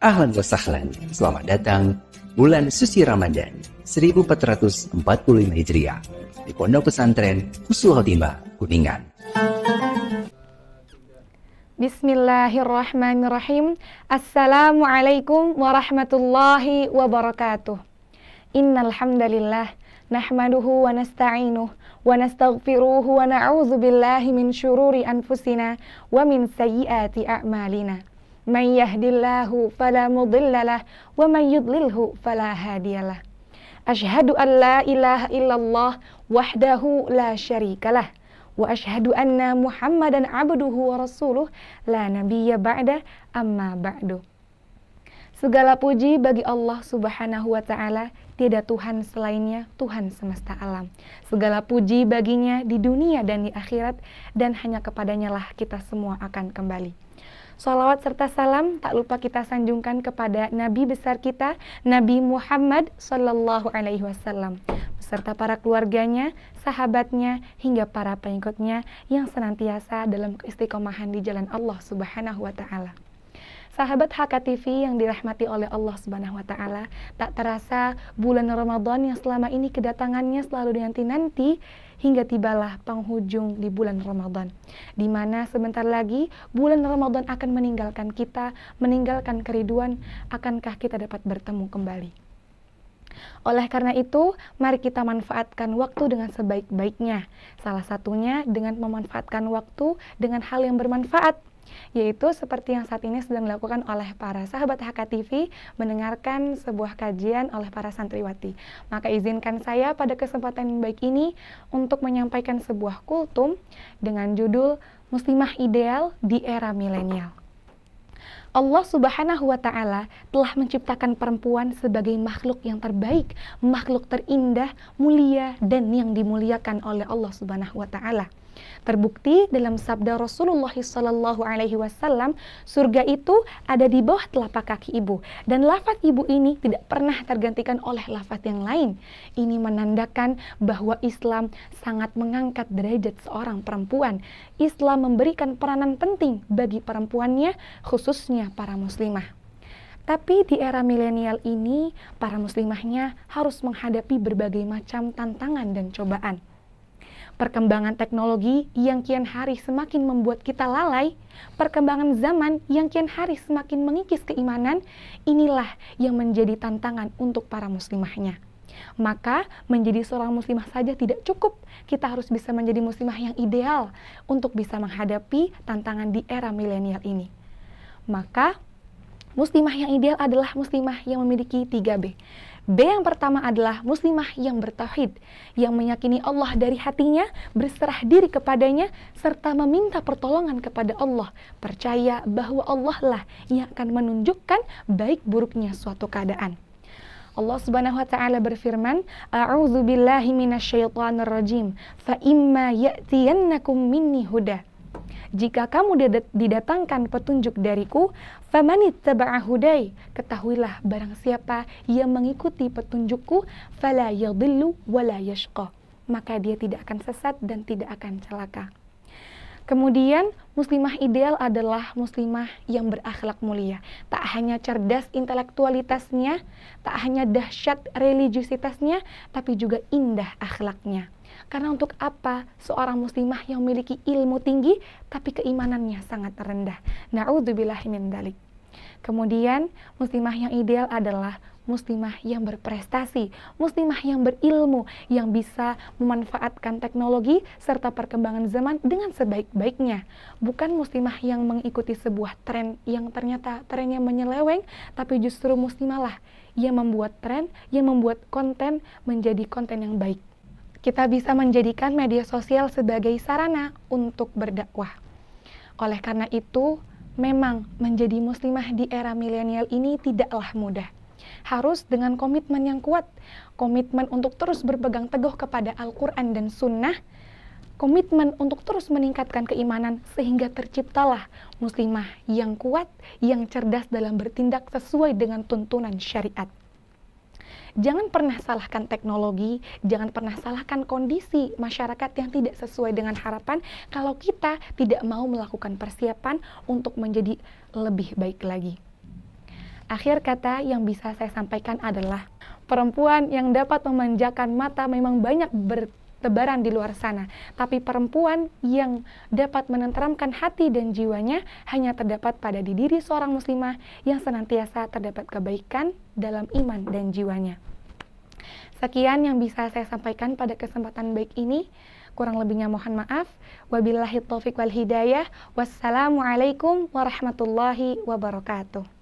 Ahlan wa sahlan, selamat datang bulan suci Ramadan 1445 Hijriah di Pondok Pesantren Husnul Khotimah Kuningan. Bismillahirrahmanirrahim. Assalamualaikum warahmatullahi wabarakatuh. Innal hamdalillah nahmaduhu wa nasta'inuhu wa nastaghfiruhu wa na'udzu billahi min syururi anfusina wa min sayyiati a'malina. Man yahdillahu fala mudhillalah wa man yudlilhu fala hadiyalah. Asyhadu an la ilaha illallah wahdahu la syarikalah wa asyhadu anna Muhammadan abduhu wa rasuluh la nabiyya ba'da amma ba'du. Segala puji bagi Allah Subhanahu wa ta'ala, tiada Tuhan selainnya, Tuhan semesta alam. Segala puji baginya di dunia dan di akhirat, dan hanya kepadanya lah kita semua akan kembali. Salawat serta salam tak lupa kita sanjungkan kepada Nabi besar kita, Nabi Muhammad Sallallahu Alaihi Wasallam, beserta para keluarganya, sahabatnya, hingga para pengikutnya yang senantiasa dalam keistiqomahan di jalan Allah Subhanahu Wa Taala. Sahabat HKTV yang dirahmati oleh Allah Subhanahu Wa Taala, tak terasa bulan Ramadan yang selama ini kedatangannya selalu dinanti-nanti hingga tibalah penghujung di bulan Ramadan, di mana sebentar lagi bulan Ramadan akan meninggalkan kita, meninggalkan kerinduan, akankah kita dapat bertemu kembali. Oleh karena itu, mari kita manfaatkan waktu dengan sebaik-baiknya. Salah satunya dengan memanfaatkan waktu dengan hal yang bermanfaat, yaitu seperti yang saat ini sedang dilakukan oleh para sahabat HKTV, mendengarkan sebuah kajian oleh para santriwati. Maka izinkan saya pada kesempatan yang baik ini untuk menyampaikan sebuah kultum dengan judul Muslimah Ideal di Era Milenial. Allah Subhanahu wa Ta'ala telah menciptakan perempuan sebagai makhluk yang terbaik, makhluk terindah, mulia, dan yang dimuliakan oleh Allah Subhanahu wa Ta'ala. Terbukti dalam sabda Rasulullah Sallallahu Alaihi Wasallam, surga itu ada di bawah telapak kaki ibu, dan lafaz ibu ini tidak pernah tergantikan oleh lafaz yang lain. Ini menandakan bahwa Islam sangat mengangkat derajat seorang perempuan. Islam memberikan peranan penting bagi perempuannya, khususnya para muslimah. Tapi di era milenial ini, para muslimahnya harus menghadapi berbagai macam tantangan dan cobaan. Perkembangan teknologi yang kian hari semakin membuat kita lalai, perkembangan zaman yang kian hari semakin mengikis keimanan, inilah yang menjadi tantangan untuk para muslimahnya. Maka menjadi seorang muslimah saja tidak cukup, kita harus bisa menjadi muslimah yang ideal untuk bisa menghadapi tantangan di era milenial ini. Maka muslimah yang ideal adalah muslimah yang memiliki 3B. B yang pertama adalah muslimah yang bertauhid, yang meyakini Allah dari hatinya, berserah diri kepadanya, serta meminta pertolongan kepada Allah, percaya bahwa Allah lah yang akan menunjukkan baik buruknya suatu keadaan. Allah Subhanahu wa Ta'ala berfirman, A'udzu billahi minasyaitonir rajim, fa imma ya'tiyannakum minni huda. Jika kamu didatangkan petunjuk dariku, famanittaba'a hudai, ketahuilah barang siapa yang mengikuti petunjukku, fala yadhillu wala yashqa, maka dia tidak akan sesat dan tidak akan celaka. Kemudian, muslimah ideal adalah muslimah yang berakhlak mulia. Tak hanya cerdas intelektualitasnya, tak hanya dahsyat religiusitasnya, tapi juga indah akhlaknya. Karena untuk apa seorang muslimah yang memiliki ilmu tinggi tapi keimanannya sangat rendah? Na'udzubillahi min dzalik. Kemudian muslimah yang ideal adalah muslimah yang berprestasi, muslimah yang berilmu, yang bisa memanfaatkan teknologi serta perkembangan zaman dengan sebaik-baiknya. Bukan muslimah yang mengikuti sebuah tren yang ternyata trennya menyeleweng, tapi justru muslimah lah yang membuat tren, yang membuat konten menjadi konten yang baik. Kita bisa menjadikan media sosial sebagai sarana untuk berdakwah. Oleh karena itu, memang menjadi muslimah di era milenial ini tidaklah mudah. Harus dengan komitmen yang kuat, komitmen untuk terus berpegang teguh kepada Al-Quran dan Sunnah, komitmen untuk terus meningkatkan keimanan sehingga terciptalah muslimah yang kuat, yang cerdas dalam bertindak sesuai dengan tuntunan syariat. Jangan pernah salahkan teknologi, jangan pernah salahkan kondisi masyarakat yang tidak sesuai dengan harapan kalau kita tidak mau melakukan persiapan untuk menjadi lebih baik lagi. Akhir kata yang bisa saya sampaikan adalah perempuan yang dapat memanjakan mata memang banyak bertebaran di luar sana, tapi perempuan yang dapat menenteramkan hati dan jiwanya hanya terdapat pada diri seorang muslimah yang senantiasa terdapat kebaikan dalam iman dan jiwanya. Sekian yang bisa saya sampaikan pada kesempatan baik ini. Kurang lebihnya mohon maaf. Wabillahi taufiq wal hidayah. Wassalamualaikum warahmatullahi wabarakatuh.